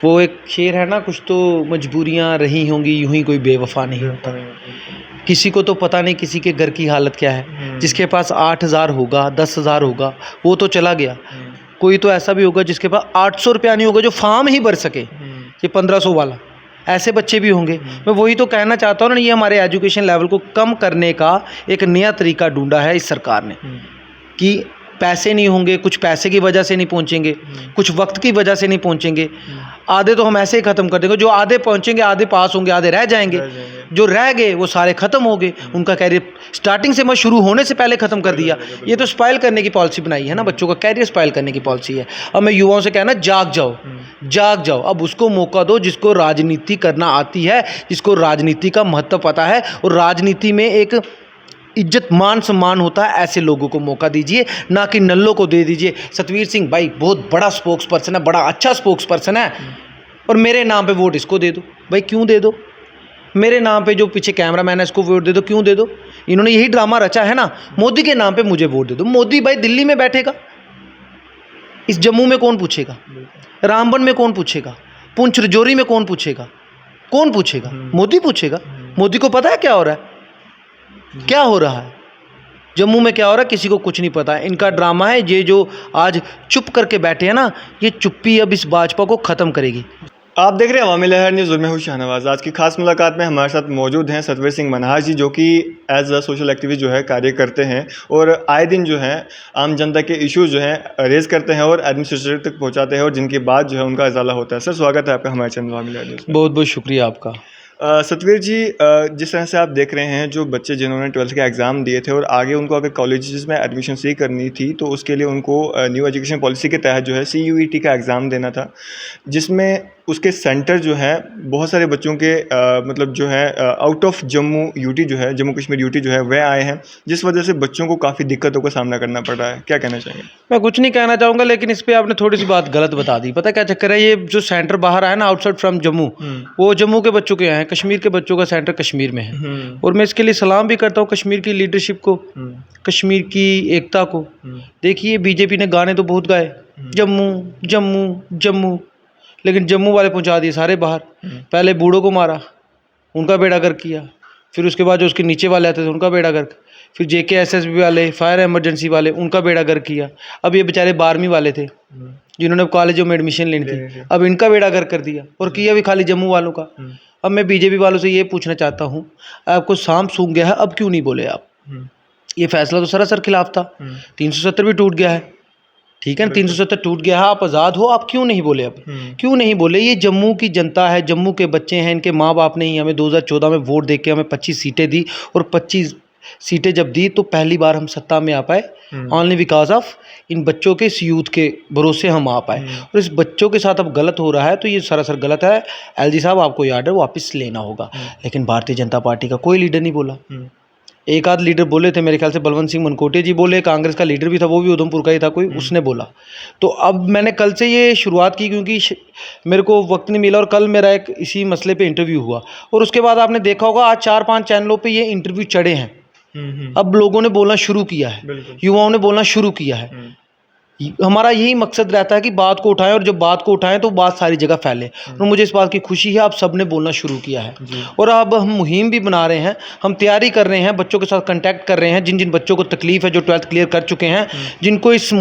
वो एक शेर है ना, कुछ तो मजबूरियां रही होंगी, यूं ही कोई बेवफा नहीं होता। किसी को तो पता नहीं किसी के घर की हालत क्या है। जिसके पास 8,000 होगा, 10,000 होगा, वो तो चला गया। कोई तो ऐसा भी होगा जिसके पास 800 रुपया नहीं होगा जो फार्म ही भर सके, ये 1500 वाला। ऐसे बच्चे भी होंगे। मैं वही तो कहना चाहता हूँ ना, ये हमारे एजुकेशन लेवल को कम करने का एक नया तरीका ढूंढा है इस सरकार ने कि पैसे नहीं होंगे, कुछ पैसे की वजह से नहीं पहुंचेंगे, कुछ वक्त की वजह से नहीं पहुंचेंगे। आधे तो हम ऐसे ही ख़त्म कर देंगे, जो आधे पहुंचेंगे, आधे पास होंगे, आधे रह जाएंगे। जो रह गए वो सारे ख़त्म हो गए, उनका कैरियर स्टार्टिंग से मैं शुरू होने से पहले ख़त्म कर दिया। ये तो स्पाइल करने की पॉलिसी बनाई है ना, बच्चों का कैरियर स्पाइल करने की पॉलिसी है। अब मैं युवाओं से कहना, जाग जाओ, जाग जाओ। अब उसको मौका दो जिसको राजनीति करना आती है, जिसको राजनीति का महत्व पता है और राजनीति में एक इज्जत मान सम्मान होता है। ऐसे लोगों को मौका दीजिए, ना कि नल्लों को दे दीजिए। सतवीर सिंह भाई बहुत बड़ा स्पोक्स पर्सन है, बड़ा अच्छा स्पोक्स पर्सन है, और मेरे नाम पे वोट इसको दे दो। भाई क्यों दे दो? मेरे नाम पे जो पीछे कैमरा मैन है इसको वोट दे दो, क्यों दे दो? इन्होंने यही ड्रामा रचा है ना, मोदी के नाम पे मुझे वोट दे दो। मोदी भाई दिल्ली में बैठेगा, इस जम्मू में कौन पूछेगा? रामबन में कौन पूछेगा? पुंछ रजौरी में कौन पूछेगा? कौन पूछेगा? मोदी पूछेगा। मोदी को पता है क्या हो रहा है, क्या हो रहा है जम्मू में, क्या हो रहा है, किसी को कुछ नहीं पता है। इनका ड्रामा है। ये जो आज चुप करके बैठे हैं ना, ये चुप्पी अब इस भाजपा को ख़त्म करेगी। आप देख रहे हैं अवामी लहर न्यूज़ और मैं हूं शाहनवाज। आज की खास मुलाकात में हमारे साथ मौजूद हैं सतवीर सिंह मनहास जी, जो कि एज अ सोशल एक्टिविस्ट जो है कार्य करते हैं और आए दिन जो है आम जनता के इश्यूज जो हैं रेज करते हैं और एडमिनिस्ट्रेटर तक पहुंचाते हैं, और जिनके बाद जो है उनका इजाला होता है। सर, स्वागत है आपका हमारे चैनल अवामी लहर न्यूज़ में। बहुत बहुत शुक्रिया आपका। सतवीर जी, जिस तरह से आप देख रहे हैं, जो बच्चे जिन्होंने 12th के एग्ज़ाम दिए थे और आगे उनको अगर कॉलेजेस में एडमिशन सही करनी थी, तो उसके लिए उनको न्यू एजुकेशन पॉलिसी के तहत जो है CUET का एग्ज़ाम देना था, जिसमें उसके सेंटर जो है बहुत सारे बच्चों के मतलब जो है आउट ऑफ जम्मू यूटी जो है, जम्मू कश्मीर यूटी जो है वह आए हैं, जिस वजह से बच्चों को काफ़ी दिक्कतों का सामना करना पड़ रहा है। क्या कहना चाहेंगे? मैं कुछ नहीं कहना चाहूँगा, लेकिन इस पर आपने थोड़ी सी बात गलत बता दी। पता क्या चक्कर है, ये जो सेंटर बाहर आया ना आउटसाइड फ्रॉम जम्मू, वो जम्मू के बच्चों के यहाँ है, कश्मीर के बच्चों का सेंटर कश्मीर में है। और मैं इसके लिए सलाम भी करता हूँ कश्मीर की लीडरशिप को, कश्मीर की एकता को। देखिए बीजेपी ने गाने तो बहुत गाए, जम्मू जम्मू जम्मू, लेकिन जम्मू वाले पहुंचा दिए सारे बाहर। पहले बूढ़ों को मारा, उनका बेड़ा गर्क किया, फिर उसके बाद जो उसके नीचे वाले आते थे उनका बेड़ा गर्क, फिर JKSSB वाले, फायर इमरजेंसी वाले, उनका बेड़ा गर्क किया। अब ये बेचारे 12वीं वाले थे जिन्होंने कॉलेजों में एडमिशन लेनी थी, अब इनका बेड़ा गर्क कर दिया, और किया भी खाली जम्मू वालों का। अब मैं बीजेपी वालों से ये पूछना चाहता हूँ, आपको सांप सूंघ गया है, अब क्यों नहीं बोले आप? ये फैसला तो सरासर खिलाफ था। 370 भी टूट गया है, ठीक है ना, 370 टूट गया है, आप आज़ाद हो, आप क्यों नहीं बोले? अब क्यों नहीं बोले? ये जम्मू की जनता है, जम्मू के बच्चे हैं, इनके माँ बाप ने ही हमें 2014 में वोट दे के हमें 25 सीटें दी, और 25 सीटें जब दी तो पहली बार हम सत्ता में आ पाए, ओनली बिकॉज ऑफ इन बच्चों के, इस यूथ के भरोसे हम आ पाए। और इस बच्चों के साथ अब गलत हो रहा है, तो ये सरासर गलत है। LG साहब, आपको ये आर्डर वापस लेना होगा। लेकिन भारतीय जनता पार्टी का कोई लीडर नहीं बोला। एक आध लीडर बोले थे, मेरे ख्याल से बलवंत सिंह मनकोटिया जी बोले, कांग्रेस का लीडर भी था, वो भी उधमपुर का ही था कोई, उसने बोला। तो अब मैंने कल से ये शुरुआत की क्योंकि मेरे को वक्त नहीं मिला, और कल मेरा एक इसी मसले पे इंटरव्यू हुआ, और उसके बाद आपने देखा होगा आज 4-5 चैनलों पे ये इंटरव्यू चढ़े हैं। अब लोगों ने बोलना शुरू किया है, युवाओं ने बोलना शुरू किया है। हमारा यही मकसद रहता है कि बात को उठाएं, और जब बात को उठाएं तो बात सारी जगह फैले। और मुझे इस बात की खुशी है, आप सब ने बोलना शुरू किया है। और अब हम मुहिम भी बना रहे हैं, हम तैयारी कर रहे हैं, बच्चों के साथ कांटेक्ट कर रहे हैं। जिन जिन बच्चों को तकलीफ़ है, जो 12th क्लियर कर चुके हैं, जिनको इस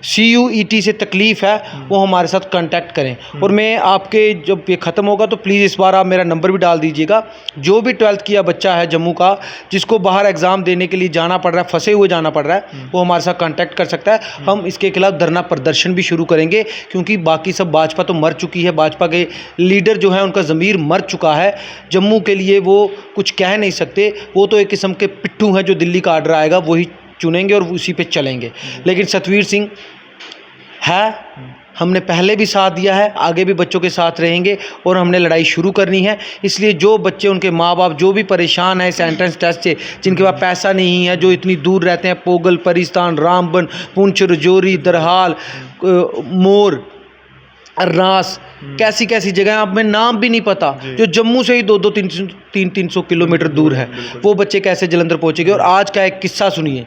CUET से तकलीफ़ है, वो हमारे साथ कांटेक्ट करें। और मैं आपके, जब ये ख़त्म होगा तो प्लीज़ इस बार आप मेरा नंबर भी डाल दीजिएगा। जो भी 12th किया बच्चा है जम्मू का, जिसको बाहर एग्ज़ाम देने के लिए जाना पड़ रहा है, फंसे हुए जाना पड़ रहा है, वो हमारे साथ कांटेक्ट कर सकता है। हम इसके खिलाफ धरना प्रदर्शन भी शुरू करेंगे, क्योंकि बाकी सब, भाजपा तो मर चुकी है, भाजपा के लीडर जो हैं उनका ज़मीर मर चुका है। जम्मू के लिए वो कुछ कह नहीं सकते, वो तो एक किस्म के पिट्ठू हैं, जो दिल्ली का आर्डर आएगा वही चुनेंगे और उसी पे चलेंगे। लेकिन सतवीर सिंह है, हमने पहले भी साथ दिया है, आगे भी बच्चों के साथ रहेंगे, और हमने लड़ाई शुरू करनी है। इसलिए जो बच्चे, उनके माँ बाप जो भी परेशान हैं इस एंट्रेंस टेस्ट से, जिनके पास पैसा नहीं है, जो इतनी दूर रहते हैं, पोगल, परिस्तान, रामबन, पुंछ, रजौरी, दरहाल, मोर, अर्रास, कैसी कैसी जगह आप में नाम भी नहीं पता, जो जम्मू से ही 200 300 किलोमीटर दूर है, वो बच्चे कैसे जलंधर पहुँचेंगे? और आज का एक किस्सा सुनिए।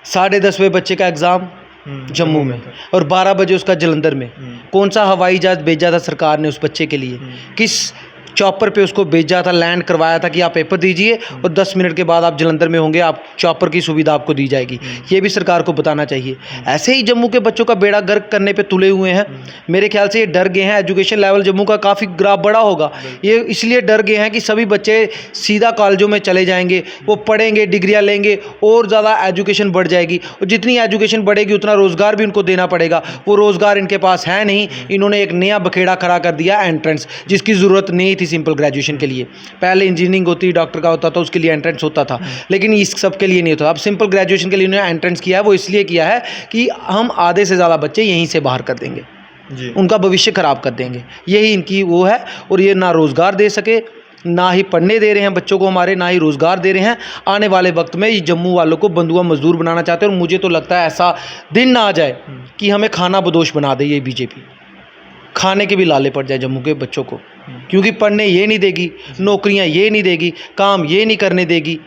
10:30 बजे बच्चे का एग्ज़ाम, जम्मू में, और 12 बजे उसका जलंधर में। कौन सा हवाई जहाज भेजा था सरकार ने उस बच्चे के लिए, किस चॉपर पे उसको भेजा था, लैंड करवाया था कि आप पेपर दीजिए और 10 मिनट के बाद आप जलंधर में होंगे, आप चॉपर की सुविधा आपको दी जाएगी। ये भी सरकार को बताना चाहिए। ऐसे ही जम्मू के बच्चों का बेड़ा गर्क करने पे तुले हुए हैं। मेरे ख्याल से ये डर गए हैं, एजुकेशन लेवल जम्मू का काफ़ी ग्राफ बड़ा होगा, ये इसलिए डर गए हैं कि सभी बच्चे सीधा कॉलेजों में चले जाएंगे, वो पढ़ेंगे, डिग्रियाँ लेंगे और ज़्यादा एजुकेशन बढ़ जाएगी, और जितनी एजुकेशन बढ़ेगी उतना रोज़गार भी उनको देना पड़ेगा। वो रोज़गार इनके पास है नहीं। इन्होंने एक नया बखेड़ा खड़ा कर दिया, एंट्रेंस, जिसकी ज़रूरत नहीं थी सिंपल ग्रेजुएशन के लिए। पहले इंजीनियरिंग होती, डॉक्टर का होता था, उसके लिए एंट्रेंस होता था, लेकिन इस सब के लिए नहीं होता। अब सिंपल ग्रेजुएशन के लिए उन्होंने एंट्रेंस किया है। वो इसलिए किया है कि हम आधे से ज़्यादा बच्चे यहीं से बाहर कर देंगे जी, उनका भविष्य खराब कर देंगे, यही इनकी वो है। और ये ना रोज़गार दे सके, ना ही पढ़ने दे रहे हैं बच्चों को हमारे, ना ही रोज़गार दे रहे हैं। आने वाले वक्त में ये जम्मू वालों को बंधुआ मजदूर बनाना चाहते हैं, और मुझे तो लगता है ऐसा दिन ना आ जाए कि हमें खाना बदोश बना दे ये बीजेपी, खाने के भी लाले पड़ जाए जम्मू के बच्चों को, क्योंकि पढ़ने ये नहीं देगी, नौकरियां ये नहीं देगी, काम ये नहीं करने देगी।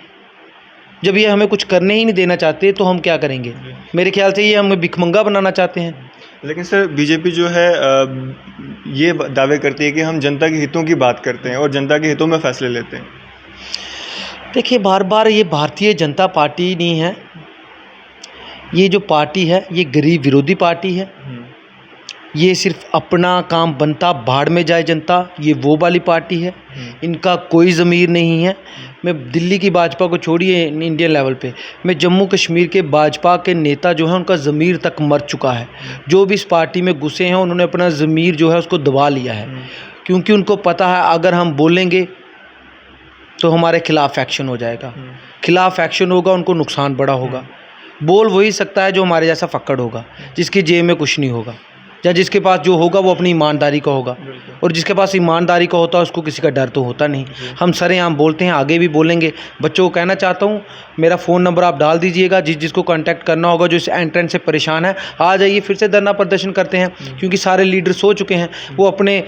जब ये हमें कुछ करने ही नहीं देना चाहते तो हम क्या करेंगे? मेरे ख्याल से ये हमें भिखमंगा बनाना चाहते हैं। लेकिन सर बीजेपी जो है ये दावे करती है कि हम जनता के हितों की बात करते हैं और जनता के हितों में फैसले लेते हैं। देखिए, बार बार ये भारतीय जनता पार्टी नहीं है, ये जो पार्टी है ये गरीब विरोधी पार्टी है। ये सिर्फ अपना काम बनता भाड़ में जाए जनता, ये वो वाली पार्टी है। इनका कोई ज़मीर नहीं है। मैं दिल्ली की भाजपा को छोड़िए, इंडियन लेवल पे मैं जम्मू कश्मीर के भाजपा के नेता जो हैं उनका ज़मीर तक मर चुका है। जो भी इस पार्टी में घुसे हैं उन्होंने अपना ज़मीर जो है उसको दबा लिया है, क्योंकि उनको पता है अगर हम बोलेंगे तो हमारे खिलाफ एक्शन हो जाएगा। खिलाफ एक्शन होगा, उनको नुकसान बड़ा होगा। बोल वही सकता है जो हमारे जैसा फक्कड़ होगा, जिसकी जेब में कुछ नहीं होगा, या जिसके पास जो होगा वो अपनी ईमानदारी का होगा। और जिसके पास ईमानदारी का होता है उसको किसी का डर तो होता नहीं। हम सरेआम बोलते हैं, आगे भी बोलेंगे। बच्चों को कहना चाहता हूँ, मेरा फ़ोन नंबर आप डाल दीजिएगा, जिसको कांटेक्ट करना होगा, जो इस एंट्रेंस से परेशान है, आ जाइए, फिर से धरना प्रदर्शन करते हैं। क्योंकि सारे लीडर सो चुके हैं, वो अपने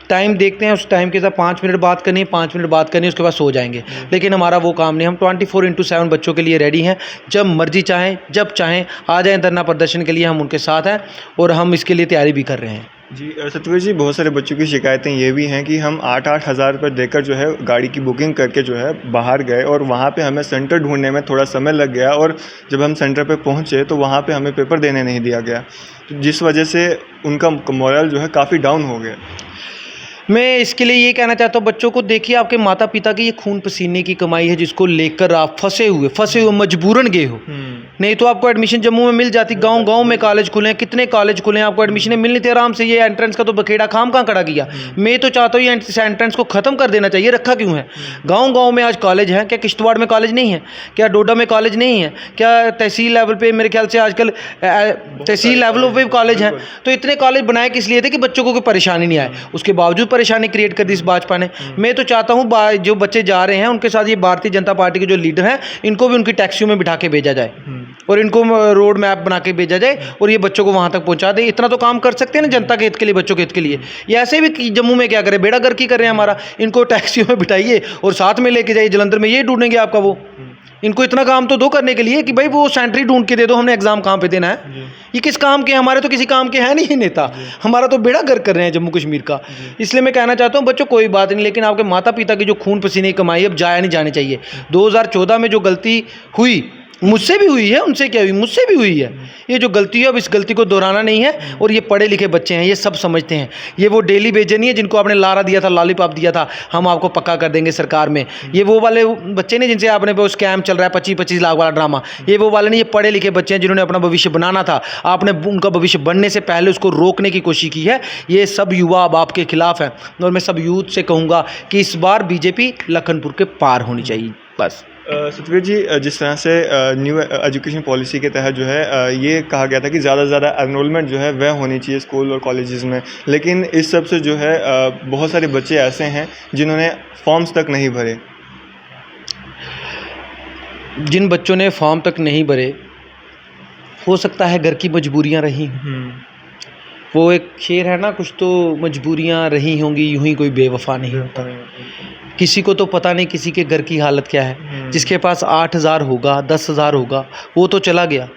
टाइम देखते हैं, उस टाइम के साथ 5 मिनट बात करनी है, 5 मिनट बात करनी है, उसके बाद सो जाएंगे। लेकिन हमारा वो काम नहीं। हम 24/7 बच्चों के लिए रेडी हैं। जब मर्जी चाहें, जब चाहें आ जाएं धरना प्रदर्शन के लिए, हम उनके साथ हैं और हम इसके लिए तैयारी भी कर रहे हैं। जी सतवीर जी, बहुत सारे बच्चों की शिकायतें ये भी हैं कि हम 8-8 हज़ार रुपये देकर जो है गाड़ी की बुकिंग करके जो है बाहर गए, और वहाँ पे हमें सेंटर ढूंढने में थोड़ा समय लग गया, और जब हम सेंटर पे पहुँचे तो वहाँ पे हमें पेपर देने नहीं दिया गया, तो जिस वजह से उनका मोरल जो है काफ़ी डाउन हो गया। मैं इसके लिए ये कहना चाहता हूँ बच्चों को, देखिए आपके माता पिता की ये खून पसीने की कमाई है, जिसको लेकर आप फंसे हुए मजबूरन गए हो। नहीं तो आपको एडमिशन जम्मू में मिल जाती। गांव में कॉलेज खुले हैं, कितने कॉलेज खुले हैं, आपको एडमिशन मिलनी थी आराम से। ये एंट्रेंस का तो बखेड़ा खाम कहाँ खड़ा किया। मैं तो चाहता हूँ ये एंट्रेंस को ख़त्म कर देना चाहिए। रखा क्यों है? गाँव में आज कॉलेज है। क्या किश्तवाड़ में कॉलेज नहीं है? क्या डोडा में कॉलेज नहीं है? क्या तहसील लेवल पे, मेरे ख्याल से आजकल तहसील लेवल पे कॉलेज हैं। तो इतने कॉलेज बनाए किस लिए थे? कि बच्चों को कोई परेशानी नहीं आए। उसके बावजूद परेशानी क्रिएट कर दी इस भाजपा ने। मैं तो चाहता हूँ जो बच्चे जा रहे हैं उनके साथ ये भारतीय जनता पार्टी के जो लीडर हैं इनको भी उनकी टैक्सियों में बिठा के भेजा जाए, और इनको रोड मैप बना के भेजा जाए, और ये बच्चों को वहाँ तक पहुँचा दे। इतना तो काम कर सकते हैं ना जनता के हित के लिए, बच्चों के हित के लिए। ये ऐसे भी जम्मू में क्या करें, बेड़ा गर्क ही कर रहे हैं हमारा। इनको टैक्सियों में बिठाइए और साथ में लेके जाइए जलंधर में, ये ढूंढेंगे आपका वो। इनको इतना काम तो दो करने के लिए कि भाई वो सेंट्री ढूंढ के दे दो, हमने एग्जाम कहाँ पे देना है। ये किस काम के? हमारे तो किसी काम के हैं नहीं ये नेता, हमारा तो बेड़ा गर्क कर रहे हैं जम्मू कश्मीर का। इसलिए मैं कहना चाहता हूँ बच्चों, कोई बात नहीं, लेकिन आपके माता पिता की जो खून पसीने की कमाई अब जाया नहीं जानी चाहिए। 2014 में जो गलती हुई, मुझसे भी हुई है, उनसे क्या हुई, मुझसे भी हुई है। ये जो गलती है अब इस गलती को दोहराना नहीं है। और ये पढ़े लिखे बच्चे हैं, ये सब समझते हैं। ये वो डेली बेजे नहीं है जिनको आपने लारा दिया था, लॉलीपॉप दिया था, हम आपको पक्का कर देंगे सरकार में। ये वो वाले बच्चे नहीं जिनसे आपने वो स्कैम चल रहा है 25-25 लाख वाला ड्रामा। ये वो वाले नहीं, ये पढ़े लिखे बच्चे हैं जिन्होंने अपना भविष्य बनाना था। आपने उनका भविष्य बनने से पहले उसको रोकने की कोशिश की है। ये सब युवा अब आपके खिलाफ हैं, और मैं सब यूथ से कहूँगा कि इस बार बीजेपी लखनपुर के पार होनी चाहिए बस। सतवीर जी, जिस तरह से न्यू एजुकेशन पॉलिसी के तहत जो है ये कहा गया था कि ज़्यादा से ज़्यादा एनरोलमेंट जो है वह होनी चाहिए स्कूल और कॉलेजेस में, लेकिन इस सब से जो है बहुत सारे बच्चे ऐसे हैं जिन्होंने फॉर्म्स तक नहीं भरे। जिन बच्चों ने फॉर्म तक नहीं भरे, हो सकता है घर की मजबूरियां रही। वो एक शेर है ना, कुछ तो मजबूरियां रही होंगी, यूं ही कोई बेवफा नहीं होता। किसी को तो पता नहीं किसी के घर की हालत क्या है। जिसके पास 8,000 होगा, 10,000 होगा, वो तो चला गया।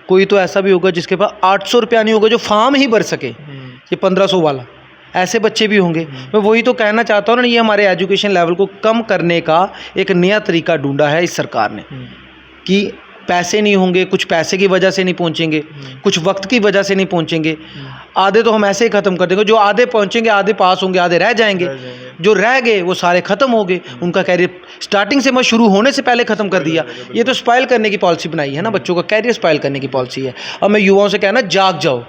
कोई तो ऐसा भी होगा जिसके पास 800 रुपया नहीं होगा जो फॉर्म ही भर सके, ये 1500 वाला, ऐसे बच्चे भी होंगे। मैं वही तो कहना चाहता हूँ ना, ये हमारे एजुकेशन लेवल को कम करने का एक नया तरीका ढूंढा है इस सरकार ने, कि पैसे नहीं होंगे, कुछ पैसे की वजह से नहीं पहुँचेंगे, कुछ वक्त की वजह से नहीं पहुँचेंगे, आधे तो हम ऐसे ही ख़त्म कर देंगे, जो आधे पहुँचेंगे आधे पास होंगे, आधे रह जाएंगे, जो रह गए वो सारे ख़त्म हो गए, उनका कैरियर स्टार्टिंग से मैं शुरू होने से पहले ख़त्म कर दिया। ये तो स्पाइल करने की पॉलिसी बनाई है ना, बच्चों का कैरियर स्पाइल करने की पॉलिसी है। अब मैं युवाओं से कहना, जाग जाओ,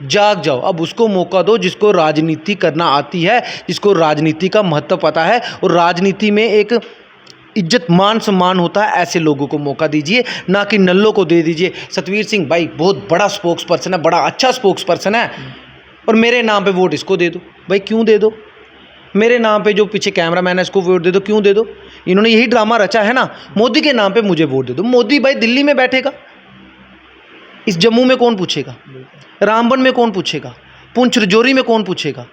जाग जाओ, अब उसको मौका दो जिसको राजनीति करना आती है, जिसको राजनीति का महत्व पता है, और राजनीति में एक इज्जत मान सम्मान होता है, ऐसे लोगों को मौका दीजिए, ना कि नल्लों को दे दीजिए। सतवीर सिंह भाई बहुत बड़ा स्पोक्स पर्सन है, बड़ा अच्छा स्पोक्स पर्सन है, और मेरे नाम पे वोट इसको दे दो। भाई क्यों दे दो? मेरे नाम पे जो पीछे कैमरा मैन है इसको वोट दे दो, क्यों दे दो? इन्होंने यही ड्रामा रचा है ना, मोदी के नाम पे मुझे वोट दे दो। मोदी भाई दिल्ली में बैठेगा, इस जम्मू में कौन पूछेगा? रामबन में कौन पूछेगा? पुंछ रजौरी में कौन पूछेगा?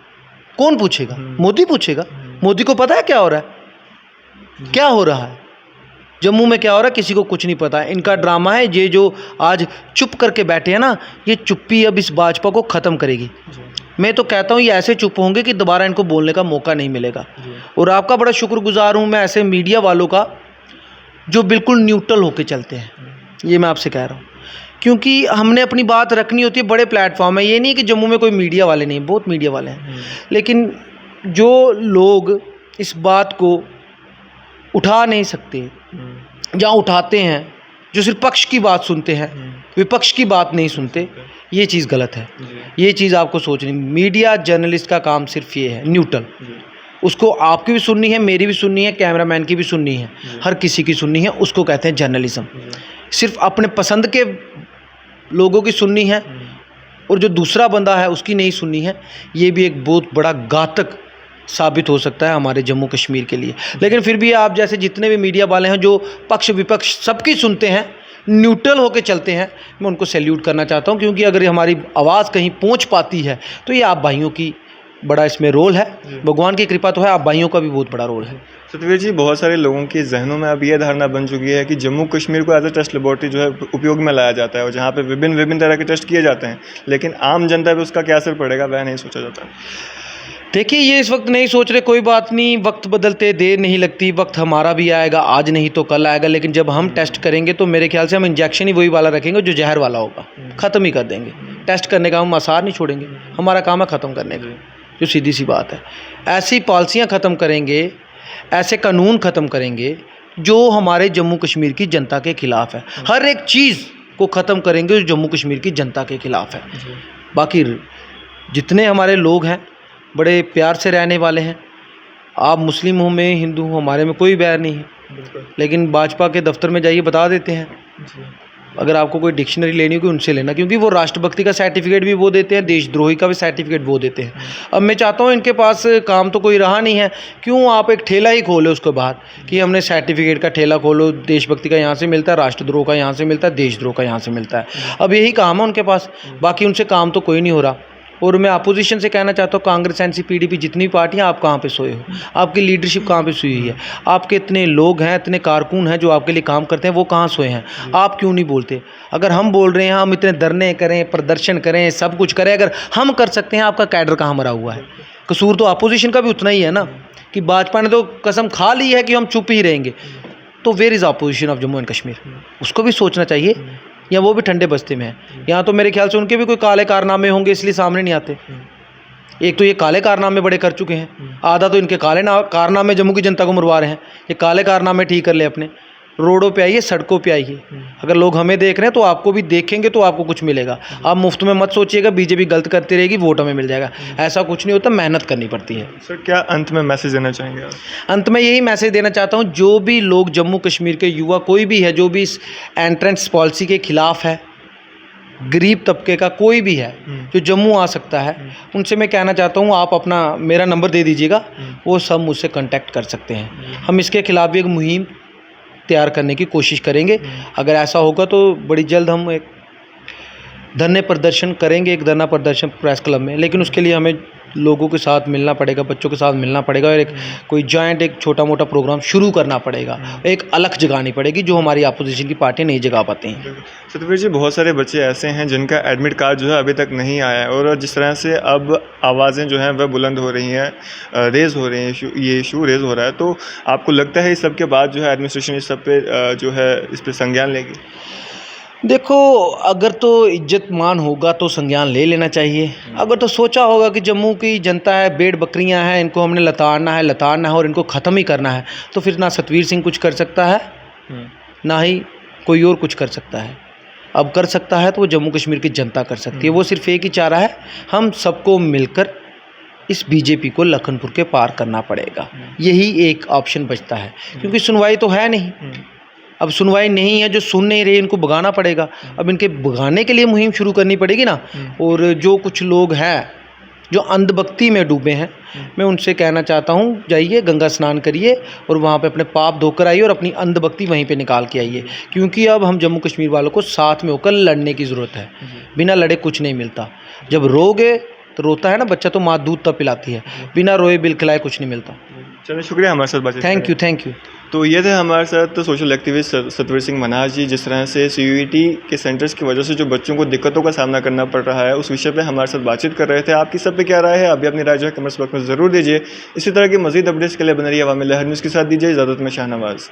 कौन पूछेगा? मोदी पूछेगा। मोदी को पता है क्या हो रहा है, क्या हो रहा है जम्मू में, क्या हो रहा है, किसी को कुछ नहीं पता है। इनका ड्रामा है, ये जो आज चुप करके बैठे हैं ना, ये चुप्पी अब इस भाजपा को ख़त्म करेगी। मैं तो कहता हूँ ये ऐसे चुप होंगे कि दोबारा इनको बोलने का मौका नहीं मिलेगा। और आपका बड़ा शुक्रगुजार हूँ मैं ऐसे मीडिया वालों का जो बिल्कुल न्यूट्रल होके चलते हैं, ये मैं आपसे कह रहा हूँ, क्योंकि हमने अपनी बात रखनी होती है। बड़े प्लेटफॉर्म है, ये नहीं कि जम्मू में कोई मीडिया वाले नहीं, बहुत मीडिया वाले हैं, लेकिन जो लोग इस बात को उठा नहीं सकते, जहाँ उठाते हैं, जो सिर्फ पक्ष की बात सुनते हैं, विपक्ष की बात नहीं सुनते, ये चीज़ गलत है। ये चीज़ आपको सोचनी, मीडिया जर्नलिस्ट का काम सिर्फ ये है, न्यूट्रल। उसको आपकी भी सुननी है, मेरी भी सुननी है, कैमरामैन की भी सुननी है, हर किसी की सुननी है, उसको कहते हैं जर्नलिज्म। सिर्फ अपने पसंद के लोगों की सुननी है और जो दूसरा बंदा है उसकी नहीं सुननी है, ये भी एक बहुत बड़ा घातक साबित हो सकता है हमारे जम्मू कश्मीर के लिए। लेकिन फिर भी आप जैसे जितने भी मीडिया वाले हैं जो पक्ष विपक्ष सबकी सुनते हैं, न्यूट्रल होकर चलते हैं, मैं उनको सैल्यूट करना चाहता हूं, क्योंकि अगर हमारी आवाज़ कहीं पहुंच पाती है तो ये आप भाइयों की बड़ा इसमें रोल है। भगवान की कृपा तो है, आप भाइयों का भी बहुत बड़ा रोल है। सतवीर जी, बहुत सारे लोगों के जहनों में अब ये धारणा बन चुकी है कि जम्मू कश्मीर को एज ए टेस्ट लेबोरेटरी जो है उपयोग में लाया जाता है, और जहाँ पे विभिन्न तरह के टेस्ट किए जाते हैं, लेकिन आम जनता पे उसका क्या असर पड़ेगा वह नहीं सोचा जाता। देखिए, ये इस वक्त नहीं सोच रहे, कोई बात नहीं, वक्त बदलते देर नहीं लगती, वक्त हमारा भी आएगा, आज नहीं तो कल आएगा। लेकिन जब हम टेस्ट करेंगे तो मेरे ख्याल से हम इंजेक्शन ही वही वाला रखेंगे जो जहर वाला होगा, ख़त्म ही कर देंगे। टेस्ट करने का हम आसार नहीं छोड़ेंगे, हमारा काम है ख़त्म करने का, जो सीधी सी बात है। ऐसी पॉलिसियाँ ख़त्म करेंगे, ऐसे कानून ख़त्म करेंगे जो हमारे जम्मू कश्मीर की जनता के ख़िलाफ़ है। हर एक चीज़ को ख़त्म करेंगे जो जम्मू कश्मीर की जनता के ख़िलाफ़ है। बाकी जितने हमारे लोग हैं बड़े प्यार से रहने वाले हैं। आप मुस्लिम हो, मैं हिंदू हूँ, हमारे में कोई बैर नहीं है। लेकिन भाजपा के दफ्तर में जाइए, बता देते हैं। अगर आपको कोई डिक्शनरी लेनी होगी उनसे लेना, क्योंकि वो राष्ट्रभक्ति का सर्टिफिकेट भी वो देते हैं, देशद्रोही का भी सर्टिफिकेट वो देते हैं। अब मैं चाहता हूँ, इनके पास काम तो कोई रहा नहीं है, क्यों आप एक ठेला ही खोले उसके बाद कि हमने सर्टिफिकेट का ठेला खोलो, देशभक्ति का यहाँ से मिलता है, राष्ट्रद्रोह का यहाँ से मिलता है, देशद्रोह का यहाँ से मिलता है। अब यही काम है उनके पास, बाकी उनसे काम तो कोई नहीं हो रहा। और मैं अपोजिशन से कहना चाहता हूँ, कांग्रेस, एनसी, पीडीपी, जितनी पार्टियाँ, आप कहाँ पे सोए हो? आपकी लीडरशिप कहाँ पे सोई हुई है? आपके इतने लोग हैं, इतने कारकुन हैं जो आपके लिए काम करते हैं, वो कहाँ सोए हैं? आप क्यों नहीं बोलते? अगर हम बोल रहे हैं, हम इतने धरने करें, प्रदर्शन करें, सब कुछ करें, अगर हम कर सकते हैं, आपका कैडर कहाँ मरा हुआ है? कसूर तो अपोजिशन का भी उतना ही है ना, कि भाजपा ने तो कसम खा ली है कि हम चुप ही रहेंगे। तो where is opposition of Jammu and Kashmir? उसको भी सोचना चाहिए, या वो भी ठंडे बस्ते में है? यहाँ तो मेरे ख्याल से उनके भी कोई काले कारनामे होंगे, इसलिए सामने नहीं आते। एक तो ये काले कारनामे बड़े कर चुके हैं, आधा तो इनके काले कारनामे जम्मू की जनता को मरवा रहे हैं। ये काले कारनामे ठीक कर ले अपने, रोडों पे आइए, सड़कों पे आइए। अगर लोग हमें देख रहे हैं तो आपको भी देखेंगे, तो आपको कुछ मिलेगा। आप मुफ्त में मत सोचिएगा बीजेपी गलत करती रहेगी, वोट हमें मिल जाएगा, ऐसा कुछ नहीं होता, मेहनत करनी पड़ती है। सर, क्या अंत में मैसेज देना चाहेंगे आप? अंत में यही मैसेज देना चाहता हूँ, जो भी लोग जम्मू कश्मीर के युवा, कोई भी है जो भी इस एंट्रेंस पॉलिसी के ख़िलाफ़ है, गरीब तबके का कोई भी है जो जम्मू आ सकता है, उनसे मैं कहना चाहता हूँ, आप अपना मेरा नंबर दे दीजिएगा, वो सब मुझसे कांटेक्ट कर सकते हैं। हम इसके ख़िलाफ़ भी एक मुहिम तैयार करने की कोशिश करेंगे। अगर ऐसा होगा तो बड़ी जल्द हम एक धरने प्रदर्शन करेंगे, एक धरना प्रदर्शन प्रेस क्लब में। लेकिन उसके लिए हमें लोगों के साथ मिलना पड़ेगा, बच्चों के साथ मिलना पड़ेगा और एक कोई जॉइंट एक छोटा मोटा प्रोग्राम शुरू करना पड़ेगा, एक अलग जगानी पड़ेगी जो हमारी अपोजिशन की पार्टी नहीं जगा पाती हैं। सतवीर जी, बहुत सारे बच्चे ऐसे हैं जिनका एडमिट कार्ड जो है अभी तक नहीं आया है, और जिस तरह से अब आवाज़ें जो हैं वह बुलंद हो रही हैं, रेज़ हो रही हैं, ये इशू रेज़ हो रहा है, तो आपको लगता है इस सब के बाद जो है एडमिनिस्ट्रेशन इस सब पे जो है इस पे संज्ञान लेगी? देखो, अगर तो इज्जतमान होगा तो संज्ञान ले लेना चाहिए। अगर तो सोचा होगा कि जम्मू की जनता है, भेड़ बकरियां हैं, इनको हमने लताड़ना है और इनको ख़त्म ही करना है, तो फिर ना सतवीर सिंह कुछ कर सकता है, ना ही कोई और कुछ कर सकता है। अब कर सकता है तो वो जम्मू कश्मीर की जनता कर सकती है। वो सिर्फ एक ही चाह रहा है, हम सबको मिलकर इस बीजेपी को लखनपुर के पार करना पड़ेगा। यही एक ऑप्शन बचता है, क्योंकि सुनवाई तो है नहीं। अब सुनवाई नहीं है, जो सुन नहीं रहे इनको भगाना पड़ेगा। अब इनके भगाने के लिए मुहिम शुरू करनी पड़ेगी ना। और जो कुछ लोग हैं जो अंधभक्ति में डूबे हैं, मैं उनसे कहना चाहता हूँ, जाइए गंगा स्नान करिए और वहाँ पे अपने पाप धोकर आइए और अपनी अंधभक्ति वहीं पे निकाल के आइए, क्योंकि अब हम जम्मू कश्मीर वालों को साथ में होकर लड़ने की ज़रूरत है। बिना लड़े कुछ नहीं मिलता। जब रोगे तो रोता है ना बच्चा, तो माँ दूध तब पिलाती है, बिना रोए बिल खिलाए कुछ नहीं मिलता। चलिए, शुक्रिया हमारे साथ बातचीत करने का। Thank you. तो ये थे हमारे साथ सोशल एक्टिविस्ट सतवीर सिंह मनाज जी। जिस तरह से CUET के सेंटर्स की वजह से जो बच्चों को दिक्कतों का सामना करना पड़ रहा है, उस विषय पे हमारे साथ बातचीत कर रहे थे। आपकी सब पे क्या राय है, अभी अपनी राय जो है कमेंट्स बॉक्स में ज़रूर दीजिए। इसी तरह की मज़ीद अपडेट्स के लिए बने रहिए अवामी लहर न्यूज़ के साथ। दीजिए इजाज़त में शाहनवाज़।